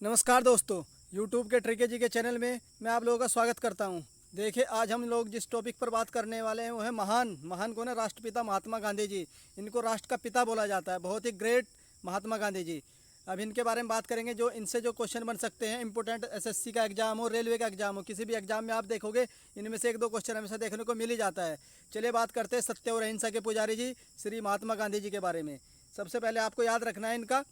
नमस्कार दोस्तों, YouTube के ट्रिके जी के चैनल में मैं आप लोगों का स्वागत करता हूं। देखिए, आज हम लोग जिस टॉपिक पर बात करने वाले हैं वो है महान को ना राष्ट्रपिता महात्मा गांधी जी। इनको राष्ट्र का पिता बोला जाता है, बहुत ही ग्रेट महात्मा गांधी जी। अब इनके बारे में बात करेंगे, जो इनसे जो क्वेश्चन बन सकते हैं इंपॉर्टेंट, एसएससी का एग्जाम हो, रेलवे का एग्जाम हो, किसी भी एग्जाम में आप देखोगे इनमें से एक दो क्वेश्चन हमेशा देखने को मिल ही जाता है। चलिए बात करते हैं सत्य और अहिंसा के पुजारी जी श्री महात्मा गांधी जी के बारे में। सबसे पहले आपको याद रखना है इनका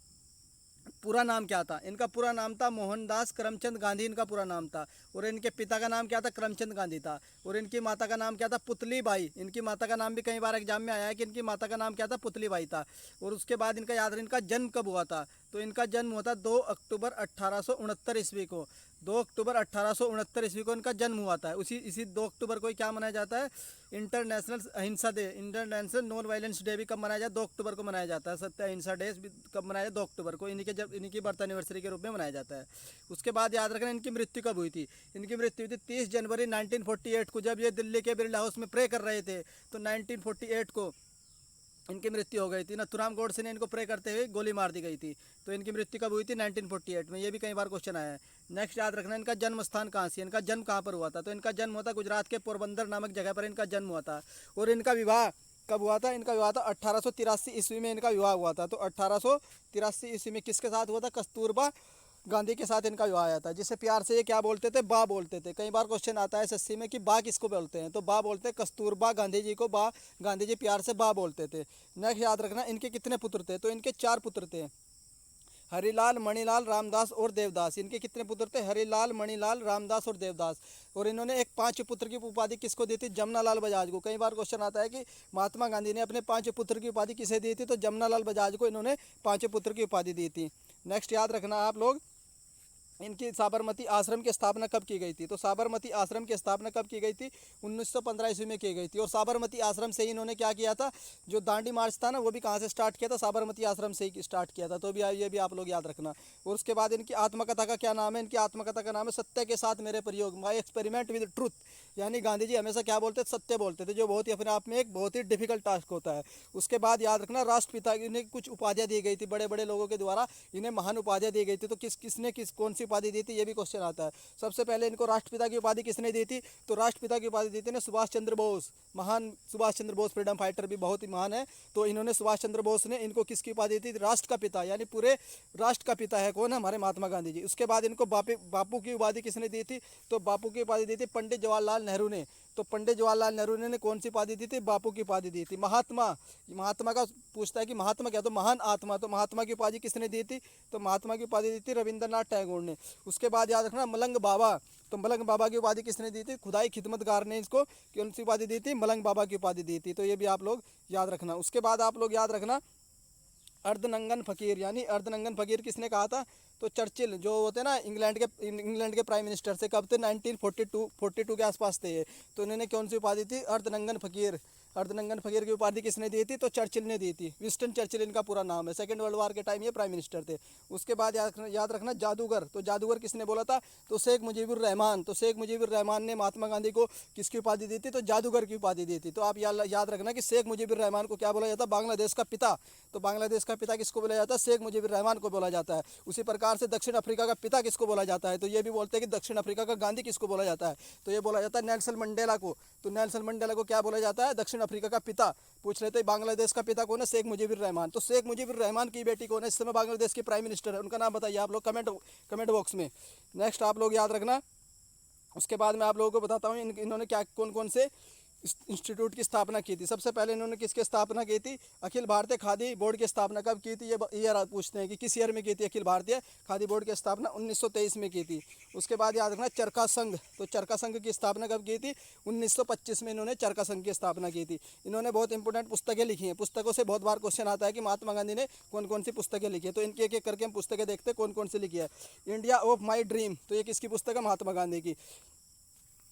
पूरा नाम क्या था। इनका पूरा नाम था मोहनदास करमचंद गांधी, इनका पूरा नाम था। और इनके पिता का नाम क्या था? करमचंद गांधी था। और इनकी माता का नाम क्या था? पुतली बाई। इनकी माता का नाम भी कई बार एग्जाम में आया है कि इनकी माता का नाम क्या था? पुतली बाई था। और उसके बाद इनका याद रहे, इनका जन्म कब हुआ था? तो इनका जन्म हुआ था 2 अक्टूबर 1869 ईस्वी को। 2 अक्टूबर 1869 ईस्वी को इनका जन्म हुआ था। इसी 2 अक्टूबर को क्या मनाया जाता है? इंटरनेशनल अहिंसा day, international non violence day भी कब मनाया जाता है? 2 अक्टूबर को मनाया जाता है। सत्य अहिंसा डे कब मनाया जाता है? 2 अक्टूबर को। इन्हीं की बर्थ एनिवर्सरी के रूप में मनाया जाता है। उसके बाद याद रखना, इनकी मृत्यु कब हुई थी? इनकी मृत्यु हुई थी 30 जनवरी 1948 को, जब ये दिल्ली के बिरला हाउस में प्रे कर रहे थे। तो 1948 को इनकी मृत्यु हो गई थी। नथुराम गोडसे ने इनको प्रे करते हुए गोली मार दी गई थी। तो इनकी मृत्यु कब हुई थी? 1948 में। ये भी कई बार क्वेश्चन आया है। नेक्स्ट याद रखना, इनका जन्म स्थान कहाँ से, इनका जन्म कहाँ पर हुआ था? तो इनका जन्म हुआ था गुजरात के पोरबंदर नामक जगह पर इनका जन्म हुआ था। और इनका विवाह कब हुआ था? इनका विवाह था 1883 ईस्वी में इनका विवाह हुआ था। तो 1883 ईस्वी में किसके साथ हुआ था? कस्तूरबा गांधी के साथ इनका विवाह आया था, जिसे प्यार से ये क्या बोलते थे? बा बोलते थे। कई बार क्वेश्चन आता है एसएससी में कि बा किसको बोलते हैं, तो बा बोलते हैं कस्तूरबा गांधी जी को। बा गांधी जी प्यार से बा बोलते थे। नेक्स्ट याद रखना, इनके कितने पुत्र थे? तो इनके 4 पुत्र थे, हरिलाल, मणिलाल, रामदास और देवदास। इनके कितने पुत्र थे? हरिलाल, मणिलाल, रामदास और देवदास। और इन्होंने एक 5 पुत्र की उपाधि किसको दी थी? जमनालाल बजाज को। कई बार क्वेश्चन आता है कि महात्मा गांधी ने अपने 5 पुत्र की उपाधि किसे दी थी? तो जमनालाल बजाज को इन्होंने 5 पुत्र की उपाधि दी थी। नेक्स्ट याद रखना आप लोग, इनकी साबरमती आश्रम की स्थापना कब की गई थी? तो साबरमती आश्रम की स्थापना कब की गई थी? 1915 ईस्वी में की गई थी। और साबरमती आश्रम से ही इन्होंने क्या किया था? जो दांडी मार्च था ना, वो भी कहाँ से स्टार्ट किया था? साबरमती आश्रम से ही स्टार्ट किया था। तो भी ये भी आप लोग याद रखना। और उसके बाद इनकी आत्मकथा का क्या नाम है? इनकी आत्मकथा का नाम है सत्य के साथ मेरे प्रयोग, माई एक्सपेरिमेंट विद ट्रूथ। यानी गांधी जी हमेशा क्या बोलते थे? सत्य बोलते थे, जो बहुत ही अपने आप में एक बहुत ही डिफिकल्ट टास्क होता है। उसके बाद याद रखना, राष्ट्रपिता, इन्हें कुछ उपाधियाँ दी गई थी बड़े बड़े लोगों के द्वारा, इन्हें महान उपाधियाँ दी गई थी। तो किसने कौन सी उपाधि दी थी, ये भी क्वेश्चन आता है। सबसे पहले इनको राष्ट्रपिता की उपाधि किसने दी थी? तो राष्ट्रपिता की उपाधि दी थी ना सुभाष चंद्र बोस। महान सुभाष चंद्र बोस, फ्रीडम फाइटर भी बहुत ही महान है। तो इन्होंने सुभाष चंद्र बोस ने इनको किसकी उपाधि दी थी? राष्ट्र का पिता, यानी पूरे राष्ट्र का पिता है कौन? हमारे महात्मा गांधी जी। उसके बाद इनको बापू की उपाधि किसने दी थी? तो बापू की उपाधि दी थी पंडित जवाहरलाल नेहरू ने। तो पंडित जवाहरलाल नेहरू ने कौन सी उपाधि दी थी? बापू की उपाधि दी थी। महात्मा, महात्मा का पूछता है कि महात्मा क्या? तो महान आत्मा। तो महात्मा की उपाधि किसने दी थी? तो महात्मा की उपाधि दी थी रविंद्रनाथ टैगोर ने। उसके बाद याद रखना, मलंग बाबा। तो मलंग बाबा की उपाधि किसने दी थी? खुदाई खिदमतगार ने इसको कौन सी उपाधि दी थी? मलंग बाबा की उपाधि दी थी। तो ये भी आप लोग याद रखना। उसके बाद आप लोग याद रखना, अर्धनंगन फकीर, यानी अर्धनंगन फकीर किसने कहा था? तो चर्चिल, जो होते हैं ना इंग्लैंड के प्राइम मिनिस्टर से, कब थे? 1942 के आसपास थे ये। तो इन्होंने कौन सी उपाधि थी? अर्धनंगन फकीर। अर्धनंगन फकीर की उपाधि किसने दी थी? तो चर्चिल ने दी थी। विंस्टन चर्चिल इनका पूरा नाम है। सेकेंड वर्ल्ड वार के टाइम ये प्राइम मिनिस्टर थे। उसके बाद याद रखना जादूगर। तो जादूगर किसने बोला था? तो शेख मुजीबुर रहमान। तो शेख मुजीबुर रहमान ने महात्मा गांधी को किसकी उपाधि दी थी? तो जादूगर की उपाधि दी थी। तो आप याद रखना कि शेख मुजीबुर रहमान को क्या बोला जाता है? बांग्लादेश का पिता। तो बांग्लादेश का पिता किसको बोला जाता है? शेख मुजीबुर रहमान को बोला जाता है। उसी प्रकार से दक्षिण अफ्रीका का पिता किसको बोला जाता है? तो ये भी बोलते हैं कि दक्षिण अफ्रीका का गांधी किसको बोला जाता है? तो ये बोला जाता है नेल्सन मंडेला को। तो नेल्सन मंडेला को क्या बोला जाता है? दक्षिण अफ्रीका का पिता। पूछ लेते हैं बांग्लादेश का पिता कौन है? शेख मुजीबुर रहमान। तो शेख मुजीबुर रहमान की बेटी कौन है? इस समय बांग्लादेश की प्राइम मिनिस्टर है, उनका नाम बताइए आप लोग कमेंट बॉक्स में। नेक्स्ट आप लोग याद रखना। उसके बाद मैं आप लोगों को बताता हूँ इन्होंने क्या कौन कौन से इंस्टीट्यूट की स्थापना की थी। सबसे पहले इन्होंने किसकी स्थापना की थी? अखिल भारतीय खादी बोर्ड की स्थापना कब की थी? ये ईयर पूछते हैं कि किस ईयर में की थी अखिल भारतीय खादी बोर्ड की स्थापना? 1923 में की थी। उसके बाद याद रखना चरखा संघ। तो चरखा संघ की स्थापना कब की थी? 1925 में इन्होंने चरखा संघ की स्थापना की थी। इन्होंने बहुत इंपॉर्टेंट पुस्तकें लिखी हैं। पुस्तकों से बहुत बार क्वेश्चन आता है कि महात्मा गांधी ने कौन कौन सी पुस्तकें लिखी है। तो इनकी एक एक करके हम पुस्तकें देखते हैं कौन कौन सी लिखी है। इंडिया ऑफ माई ड्रीम, तो ये किसकी पुस्तक है? महात्मा गांधी की।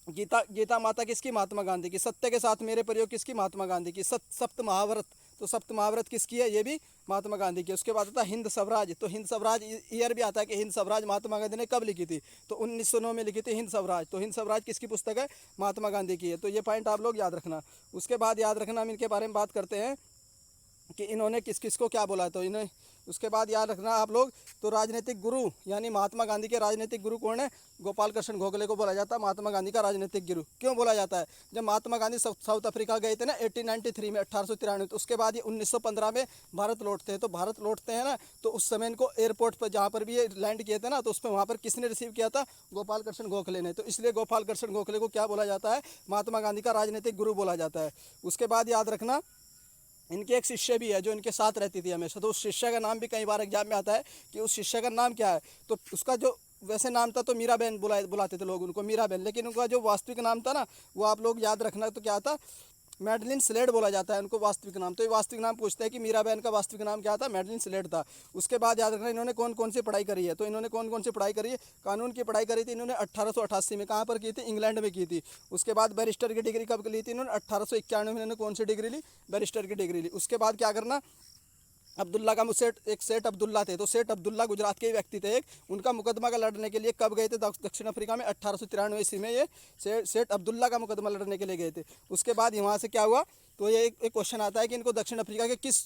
गीता माता किसकी? महात्मा गांधी की। सत्य के साथ मेरे प्रयोग किसकी? महात्मा गांधी की। सप्त महाव्रत, तो सप्त महाव्रत किसकी है? ये भी महात्मा गांधी की। उसके बाद आता है हिंद स्वराज। तो हिंद स्वराज ईयर भी आता है कि हिंद स्वराज महात्मा गांधी ने कब लिखी थी? तो 1909 में लिखी थी हिंद स्वराज। तो हिंद स्वराज किसकी पुस्तक है? महात्मा गांधी की है। तो ये पॉइंट आप लोग याद रखना। उसके बाद याद रखना, हम इनके बारे में बात करते हैं कि इन्होंने किस किस को क्या बोला। तो इन्हें उसके बाद याद रखना आप लोग, तो राजनीतिक गुरु यानी महात्मा गांधी के राजनीतिक गुरु कौन है? गोपाल कृष्ण गोखले को बोला जाता है महात्मा गांधी का राजनीतिक गुरु। क्यों बोला जाता है? जब महात्मा गांधी साउथ अफ्रीका गए थे ना 1893 में, 1893, तो उसके बाद ये 1915 में भारत लौटते हैं। तो भारत लौटते हैं ना, तो उस समय इनको एयरपोर्ट पर जहाँ पर भी ये लैंड किए थे ना, तो उस पर वहाँ पर किसने रिसीव किया था? गोपाल कृष्ण गोखले ने। तो इसलिए गोपाल कृष्ण गोखले को क्या बोला जाता है? महात्मा गांधी का राजनीतिक गुरु बोला जाता है। उसके बाद याद रखना, इनके एक शिष्य भी है जो इनके साथ रहती थी हमेशा, तो उस शिष्य का नाम भी कई बार एग्जाम में आता है कि उस शिष्य का नाम क्या है। तो उसका जो वैसे नाम था तो मीराबेन बुलाते थे लोग उनको, मीराबेन, लेकिन उनका जो वास्तविक नाम था ना, वो आप लोग याद रखना, तो क्या था? मैडलिन स्लेड बोला जाता है उनको वास्तविक नाम। तो ये वास्तविक नाम पूछते हैं कि मीराबेन का वास्तविक नाम क्या था? मैडलिन स्लेड था। उसके बाद याद रखना इन्होंने कौन कौन सी पढ़ाई करी है। तो इन्होंने कौन कौन सी पढ़ाई करी है? कानून की पढ़ाई करी थी इन्होंने 1888 में। कहाँ पर की थी? इंग्लैंड में की थी। उसके बाद बैरिस्टर की डिग्री कब ली थी इन्होंने? 1891 में इन्होंने कौन सी डिग्री ली? बैरिस्टर की डिग्री ली। उसके बाद क्या करना, अब्दुल्ला का सेठ अब्दुल्ला थे, तो सेठ अब्दुल्ला गुजरात के व्यक्ति थे एक, उनका मुकदमा का लड़ने के लिए कब गए थे? दक्षिण अफ्रीका में 1893 ईस्वी में ये सेठ अब्दुल्ला का मुकदमा लड़ने के लिए गए थे। उसके बाद यहाँ से क्या हुआ, तो ये एक क्वेश्चन आता है कि इनको दक्षिण अफ्रीका के किस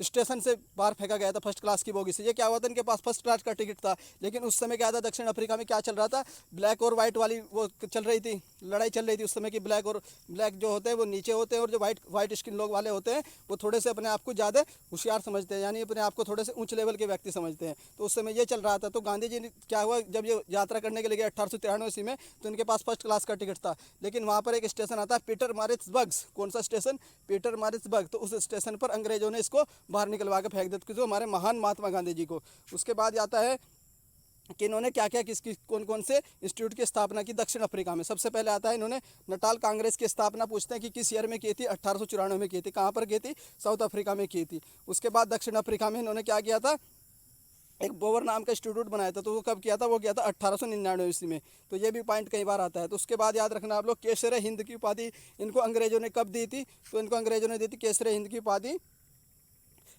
स्टेशन से बाहर फेंका गया था? फर्स्ट क्लास की बोगी से। ये क्या हुआ था? इनके पास फर्स्ट क्लास का टिकट था, लेकिन उस समय क्या था? दक्षिण अफ्रीका में क्या चल रहा था? ब्लैक और वाइट वाली वो चल रही थी, लड़ाई चल रही थी उस समय की। ब्लैक जो होते हैं वो नीचे होते हैं, और जो वाइट स्किन लोग वाले होते हैं वो थोड़े से अपने आप को ज़्यादा होशियार समझते हैं, यानी अपने आप को थोड़े से ऊंच लेवल के व्यक्ति समझते हैं। तो उस समय ये चल रहा था। तो गांधी जी ने क्या हुआ, जब ये यात्रा करने के लिए गए 1893 ईस्वी में, तो इनके पास फर्स्ट क्लास का टिकट था, लेकिन वहाँ पर एक स्टेशन आता है पीटरमारिट्सबर्ग। कौन सा स्टेशन? पीटरमारिट्सबर्ग। तो उस स्टेशन पर अंग्रेजों ने इसको बाहर निकलवा के फेंक दिया, जो हमारे महान महात्मा गांधी जी को। उसके बाद आता है कि इन्होंने क्या क्या किसकी कौन कौन से इंस्टीट्यूट की स्थापना की दक्षिण अफ्रीका में। सबसे पहले आता है इन्होंने नटाल कांग्रेस की स्थापना, पूछते हैं कि किस ईयर में की थी? 1894 में की थी। कहाँ पर की थी? साउथ अफ्रीका में की थी। उसके बाद दक्षिण अफ्रीका में इन्होंने क्या किया था? एक बोवर नाम का इंस्टीट्यूट बनाया था। तो वो कब किया था? वो किया था 1899 ईस्वी में। तो ये भी पॉइंट कई बार आता है। तो उसके बाद याद रखना आप लोग, केसर हिंद की उपाधि इनको अंग्रेजों ने कब दी थी? तो इनको अंग्रेजों ने दी थी केसर हिंद की उपाधि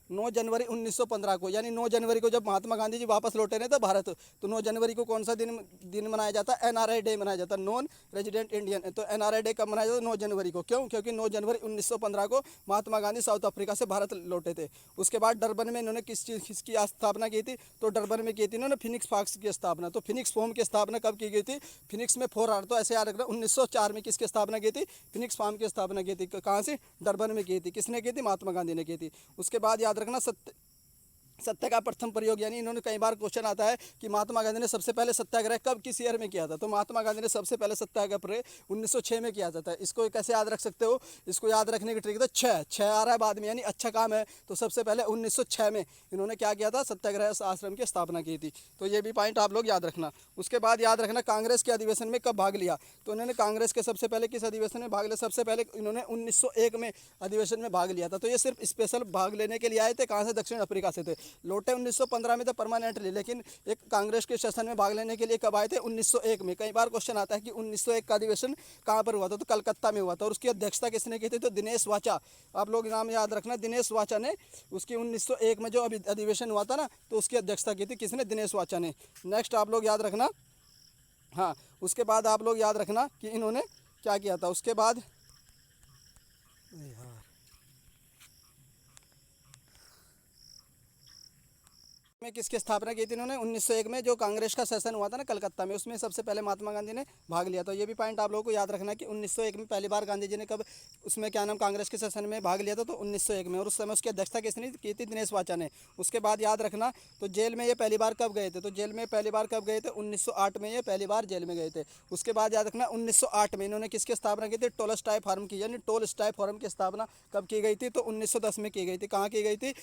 9 जनवरी 1915 को, यानी 9 जनवरी को जब महात्मा गांधी जी वापस लौटे थे भारत, तो 9 जनवरी को कौन सा दिन मनाया जाता है? एनआरआई डे मनाया जाता है, नॉन रेजिडेंट इंडियन। तो एनआरआई डे कब मनाया जाता है? 9 जनवरी को। क्यों? क्योंकि 9 जनवरी 1915 को महात्मा गांधी साउथ अफ्रीका से भारत लौटे थे। उसके बाद डरबन में इन्होंने किस चीज़ की स्थापना की थी? तो डरबन में की थी इन्होंने फिनिक्स फॉक्स की स्थापना। तो फिनिक्स फॉर्म की स्थापना कब की गई थी? फिनिक्स में 4 आर, तो ऐसे याद रखना 1904 में किसकी स्थापना की थी? फिनिक्स फॉर्म की स्थापना की थी। कहाँ से? डरबन में की थी। किसने की थी? महात्मा गांधी ने की थी। उसके बाद याद रखना सत्य का प्रथम प्रयोग, यानी इन्होंने कई बार क्वेश्चन आता है कि महात्मा गांधी ने सबसे पहले सत्याग्रह कब किस ईयर में किया था? तो महात्मा गांधी ने सबसे पहले सत्याग्रह 1906 में किया था। इसको कैसे याद रख सकते हो? इसको याद रखने की ट्रिक है, छः आ रहा है बाद में, यानी अच्छा काम है। तो सबसे पहले 1906 में इन्होंने क्या किया था? सत्याग्रह आश्रम की स्थापना की थी। तो ये भी पॉइंट आप लोग याद रखना। उसके बाद याद रखना कांग्रेस के अधिवेशन में कब भाग लिया? तो इन्होंने कांग्रेस के सबसे पहले किस अधिवेशन में भाग लिया? सबसे पहले इन्होंने 1901 में अधिवेशन में भाग लिया था। तो ये सिर्फ स्पेशल भाग लेने के लिए आए थे। कहाँ से? दक्षिण अफ्रीका से थे। लौटे 1915 में तो परमानेंटली, लेकिन एक कांग्रेस के सेशन में भाग लेने के लिए कब आए थे? 1901 में। कई बार क्वेश्चन आता है कि 1901 का अधिवेशन कहाँ पर हुआ था? तो कलकत्ता में हुआ था। और उसकी अध्यक्षता किसने की थी? तो दिनेश वाचा। आप लोग नाम याद रखना, दिनेश वाचा ने उसकी 1901 में जो अधिवेशन हुआ था ना, तो उसकी अध्यक्षता की थी। किसने? दिनेश वाचा ने। नेक्स्ट आप लोग याद रखना, हाँ, उसके बाद आप लोग याद रखना कि इन्होंने क्या किया था। उसके बाद में किसकी स्थापना की थी इन्होंने? 1901 में जो कांग्रेस का सेशन हुआ था ना कलकत्ता में, उसमें सबसे पहले महात्मा गांधी ने भाग लिया। तो ये भी पॉइंट आप लोगों को याद रखना कि 1901 में पहली बार गांधी जी ने कब उसमें क्या नाम कांग्रेस के सेशन में भाग लिया था? तो 1901 में। और उस समय उसकी अध्यक्षता किसने की थी? दिनेश वाचा ने। उसके बाद याद रखना, तो जेल में ये पहली बार कब गए थे? तो जेल में पहली बार कब गए थे? 1908 में ये पहली बार जेल में गए थे। उसके बाद याद रखना 1908 में इन्होंने किसकी स्थापना की थी? टोलस्टॉय फार्म की, यानी टोलस्टॉय फार्म की स्थापना कब की गई थी? तो 1910 में की गई थी। कहाँ की गई थी?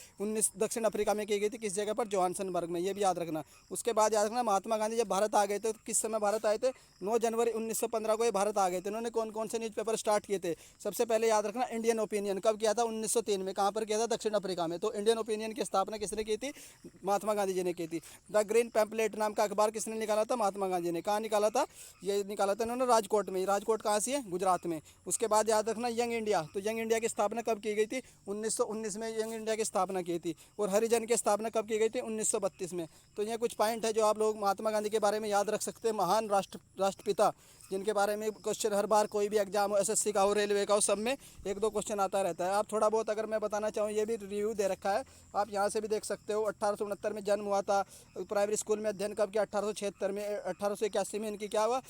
दक्षिण अफ्रीका में की गई थी। किस जगह पर? जोहान्सबर्ग में। ये भी याद रखना। उसके बाद याद रखना महात्मा गांधी जब भारत आ गए थे, तो किस समय भारत आए थे? 9 जनवरी 1915 को ये भारत आ गए थे। इन्होंने कौन कौन से न्यूज़पेपर स्टार्ट किए थे? सबसे पहले याद रखना इंडियन ओपिनियन। कब किया था? 1903 में। कहाँ पर किया था? दक्षिण अफ्रीका में। तो इंडियन ओपिनियन की स्थापना किसने की थी? महात्मा गांधी जी ने की थी। द ग्रीन पैम्पलेट नाम का अखबार किसने निकाला था? महात्मा गांधी ने। कहाँ निकाला था? ये निकाला था इन्होंने राजकोट में। राजकोट कहाँ से है? गुजरात में। उसके बाद याद रखना यंग इंडिया। तो यंग इंडिया की स्थापना कब की गई थी? 1919 में यंग इंडिया की स्थापना की थी। और हरिजन की स्थापना कब की गई थी? 1932 में। तो ये कुछ पॉइंट है जो आप लोग महात्मा गांधी के बारे में याद रख सकते हैं। महान राष्ट्रपिता, जिनके बारे में क्वेश्चन हर बार कोई भी एग्जाम हो, एसएससी का हो, रेलवे का हो, सब में एक दो क्वेश्चन आता रहता है। आप थोड़ा बहुत अगर मैं बताना चाहूँ, ये भी रिव्यू दे रखा है, आप यहाँ से भी देख सकते हो। 1869 में जन्म हुआ था। प्राइमरी स्कूल में अध्ययन कब किया? 1876 में। 1881 में इनकी क्या हुआ?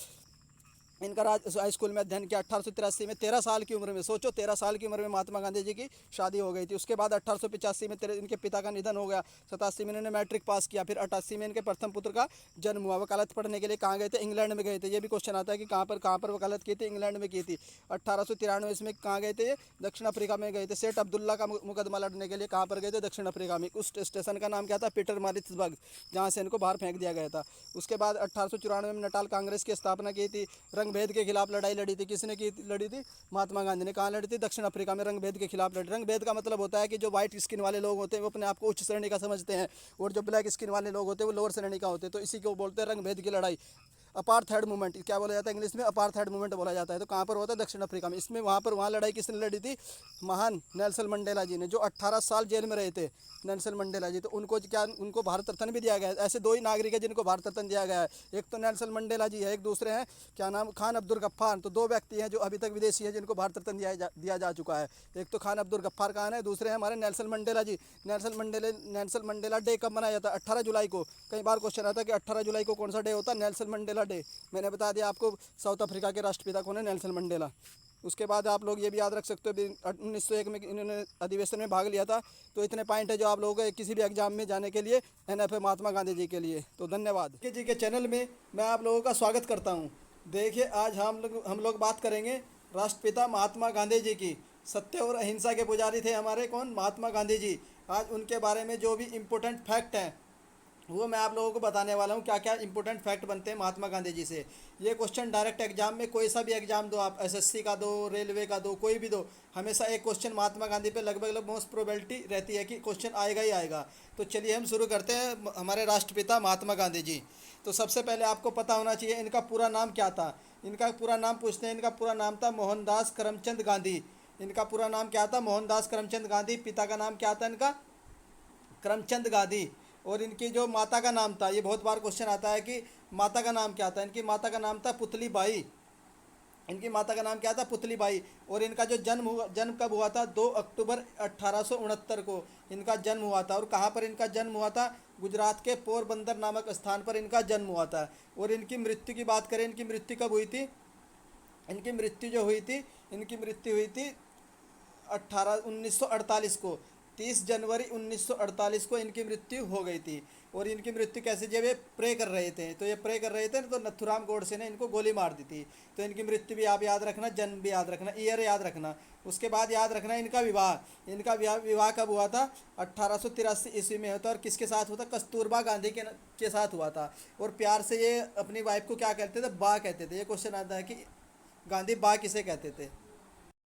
इनका हाई स्कूल में अध्ययन किया। 1883 में 13 साल की उम्र में, सोचो 13 साल की उम्र में महात्मा गांधी जी की शादी हो गई थी। उसके बाद 1885 में इनके पिता का निधन हो गया। 87 में इन्होंने मैट्रिक पास किया। फिर 88 में इनके प्रथम पुत्र का जन्म हुआ। वकालत पढ़ने के लिए कहाँ गए थे? इंग्लैंड में गए थे। ये भी क्वेश्चन आता है कि कहाँ पर वकालत की थी? इंग्लैंड में की थी। 1893 में कहाँ गए थे? ये दक्षिण अफ्रीका में गए थे। सेठ अब्दुल्ला का मुकदमा लड़ने के लिए कहाँ पर गए थे? दक्षिण अफ्रीका में। उस स्टेशन का नाम क्या था? पीटरमारित्सबर्ग, जहाँ से इनको बाहर फेंक दिया गया था। उसके बाद 1894 में नटाल कांग्रेस की स्थापना की थी। रंगभेद के खिलाफ लड़ाई लड़ी थी। किसने की लड़ी थी? महात्मा गांधी ने। कहाँ लड़ी थी? दक्षिण अफ्रीका में रंगभेद के खिलाफ लड़ी। रंगभेद का मतलब होता है कि जो व्हाइट स्किन वाले लोग होते हैं वो अपने आप को उच्च श्रेणी का समझते हैं, और जो ब्लैक स्किन वाले लोग होते हैं वो लोअर श्रेणी का होते हैं। तो इसी को बोलते हैं रंगभेद की लड़ाई। अपार्थाइड मूवमेंट क्या बोला जाता है इंग्लिश में? अपार्थाइड मूवमेंट बोला जाता है। तो कहाँ पर होता है? दक्षिण अफ्रीका में। इसमें वहाँ लड़ाई किसने लड़ी थी? महान नेल्सन मंडेला जी ने, जो 18 साल जेल में रहे थे नेल्सन मंडेला जी। तो उनको भारत रत्न भी दिया गया है। ऐसे दो ही नागरिक है जिनको भारत रत्न दिया गया है, एक तो नेल्सन मंडेला जी है, एक दूसरे हैं क्या नाम? खान अब्दुल गफ्फार। तो दो व्यक्ति हैं जो अभी तक विदेशी हैं जिनको भारत रत्न दिया जा चुका है। एक तो खान अब्दुल गफ्फार खान है, दूसरे हैं हमारे नेल्सन मंडेला जी। नेल्सन मंडेला डे कब मनाया जाता है? 18 जुलाई को। कई बार क्वेश्चन आता है कि 18 जुलाई को कौन सा डे होता है? Nelson Mandela day. मैंने बता दिया आपको साउथ अफ्रीका के राष्ट्रपिता कौन है? Nelson Mandela. उसके बाद आप लोग ये भी याद रख सकते हो 1901 में इन्होंने अधिवेशन में भाग लिया था। तो इतने पॉइंट है जो आप लोगों को किसी भी एग्जाम में जाने के लिए एनएफ है महात्मा गांधी जी के लिए। तो धन्यवाद। जी के चैनल में मैं आप लोगों का स्वागत करता हूँ। देखिए आज हम लोग बात करेंगे राष्ट्रपिता महात्मा गांधी जी की। सत्य और अहिंसा के पुजारी थे हमारे कौन? महात्मा गांधी जी। आज उनके बारे में जो भी इम्पोर्टेंट फैक्ट हैं वो मैं आप लोगों को बताने वाला हूँ, क्या क्या इंपॉर्टेंट फैक्ट बनते हैं महात्मा गांधी जी से। ये क्वेश्चन डायरेक्ट एग्जाम में, कोई सा भी एग्जाम दो आप, एसएससी का दो, रेलवे का दो, कोई भी दो, हमेशा एक क्वेश्चन महात्मा गांधी पे लगभग मोस्ट प्रोबेबिलिटी रहती है कि क्वेश्चन आएगा ही आएगा। तो चलिए हम शुरू करते हैं। हमारे राष्ट्रपिता महात्मा गांधी जी, तो सबसे पहले आपको पता होना चाहिए इनका पूरा नाम क्या था। इनका पूरा नाम पूछते हैं। इनका पूरा नाम था मोहनदास करमचंद गांधी। इनका पूरा नाम क्या था? मोहनदास करमचंद गांधी। पिता का नाम क्या था इनका? करमचंद गांधी। और इनकी जो माता का नाम था, ये बहुत बार क्वेश्चन आता है कि माता का नाम क्या था? इनकी माता का नाम था पुतली बाई। इनकी माता का नाम क्या था? पुतली बाई। और इनका जो जन्म कब हुआ था? 2 अक्टूबर 1869 को इनका जन्म हुआ था। और कहाँ पर इनका जन्म हुआ था? गुजरात के पोरबंदर नामक स्थान पर इनका जन्म हुआ था। और इनकी मृत्यु की बात करें, इनकी मृत्यु कब हुई थी? इनकी मृत्यु जो हुई थी, इनकी मृत्यु हुई थी 1948 को। 30 जनवरी 1948 को इनकी मृत्यु हो गई थी। और इनकी मृत्यु कैसे? जब ये प्रे कर रहे थे, तो ये प्रे कर रहे थे तो नथुराम गोडसे ने इनको गोली मार दी थी। तो इनकी मृत्यु भी आप याद रखना, जन्म भी याद रखना, ईयर याद रखना। उसके बाद याद रखना इनका विवाह। इनका विवाह कब हुआ था? 1883 ईस्वी में होता। और किसके साथ हुआ था? कस्तूरबा गांधी के साथ हुआ था। और प्यार से ये अपनी वाइफ को क्या कहते थे? बा कहते थे। ये क्वेश्चन आता है कि गांधी बा किसे कहते थे?